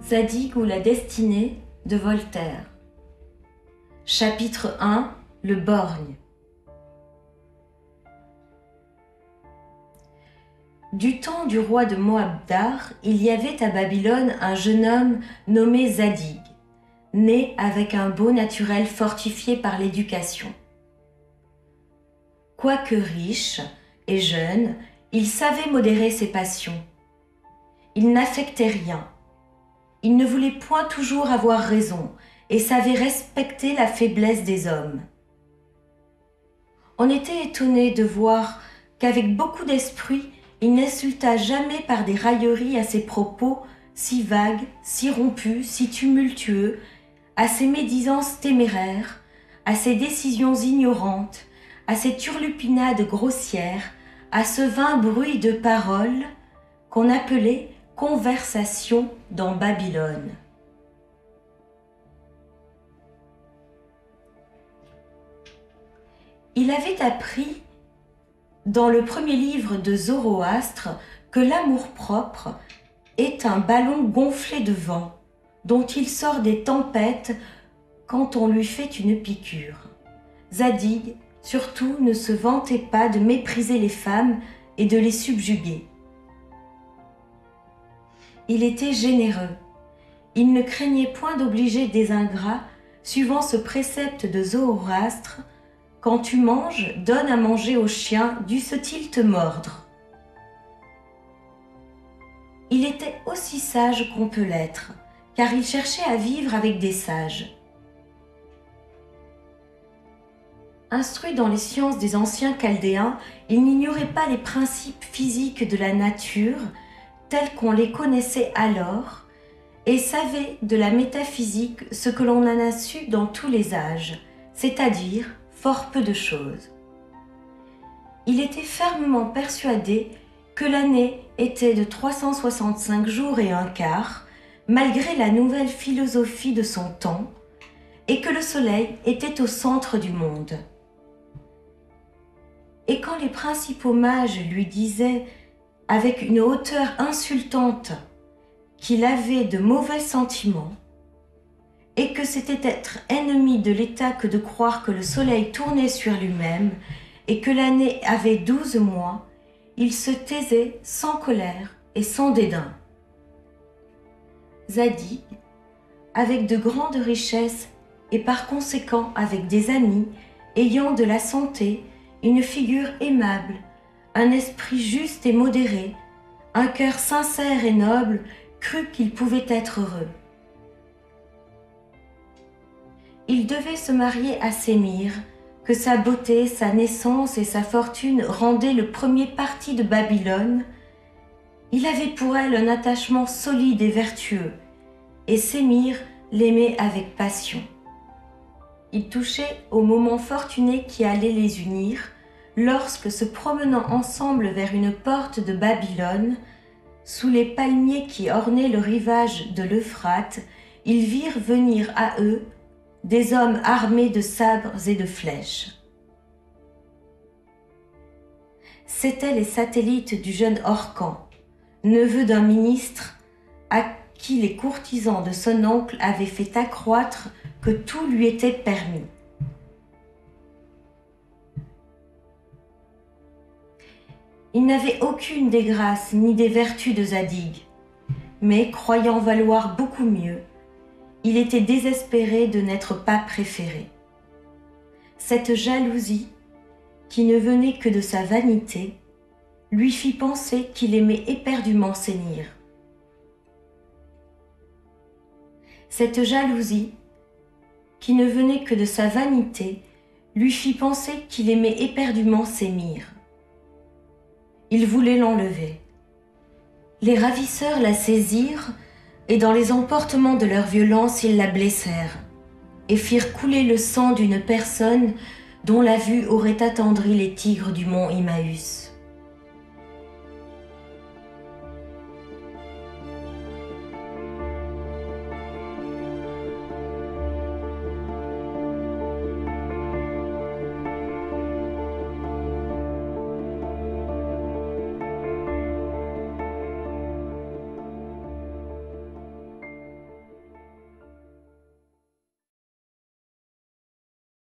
Zadig ou la destinée de Voltaire. Chapitre 1. Le borgne. Du temps du roi de Moabdar, il y avait à Babylone un jeune homme nommé Zadig, né avec un beau naturel fortifié par l'éducation. Quoique riche et jeune, il savait modérer ses passions. Il n'affectait rien. Il ne voulait point toujours avoir raison et savait respecter la faiblesse des hommes. On était étonné de voir qu'avec beaucoup d'esprit, il n'insulta jamais par des railleries à ses propos si vagues, si rompus, si tumultueux, à ses médisances téméraires, à ses décisions ignorantes, à ses turlupinades grossières, à ce vain bruit de paroles qu'on appelait conversation dans Babylone. Il avait appris dans le premier livre de Zoroastre que l'amour-propre est un ballon gonflé de vent dont il sort des tempêtes quand on lui fait une piqûre. Zadig, surtout, ne se vantait pas de mépriser les femmes et de les subjuguer. Il était généreux. Il ne craignait point d'obliger des ingrats, suivant ce précepte de Zoroastre: quand tu manges, donne à manger aux chiens, dussent-ils te mordre. Il était aussi sage qu'on peut l'être, car il cherchait à vivre avec des sages. Instruit dans les sciences des anciens Chaldéens, il n'ignorait pas les principes physiques de la nature, tels qu'on les connaissait alors, et savait de la métaphysique ce que l'on en a su dans tous les âges, c'est-à-dire fort peu de choses. Il était fermement persuadé que l'année était de 365 jours et un quart, malgré la nouvelle philosophie de son temps, et que le soleil était au centre du monde. Et quand les principaux mages lui disaient, avec une hauteur insultante, qu'il avait de mauvais sentiments, et que c'était être ennemi de l'État que de croire que le soleil tournait sur lui-même et que l'année avait 12 mois, il se taisait sans colère et sans dédain. Zadig, avec de grandes richesses et par conséquent avec des amis, ayant de la santé, une figure aimable, un esprit juste et modéré, un cœur sincère et noble, crut qu'il pouvait être heureux. Il devait se marier à Sémire, que sa beauté, sa naissance et sa fortune rendaient le premier parti de Babylone. Il avait pour elle un attachement solide et vertueux, et Sémire l'aimait avec passion. Il touchait au moment fortuné qui allait les unir, lorsque, se promenant ensemble vers une porte de Babylone, sous les palmiers qui ornaient le rivage de l'Euphrate, ils virent venir à eux des hommes armés de sabres et de flèches. C'étaient les satellites du jeune Orcan, neveu d'un ministre à qui les courtisans de son oncle avaient fait accroître que tout lui était permis. Il n'avait aucune des grâces ni des vertus de Zadig, mais croyant valoir beaucoup mieux, il était désespéré de n'être pas préféré. Cette jalousie, qui ne venait que de sa vanité, lui fit penser qu'il aimait éperdument Sémire. Cette jalousie, qui ne venait que de sa vanité, lui fit penser qu'il aimait éperdument Sémire. Il voulait l'enlever. Les ravisseurs la saisirent, et dans les emportements de leur violence, ils la blessèrent, et firent couler le sang d'une personne dont la vue aurait attendri les tigres du mont Imaüs.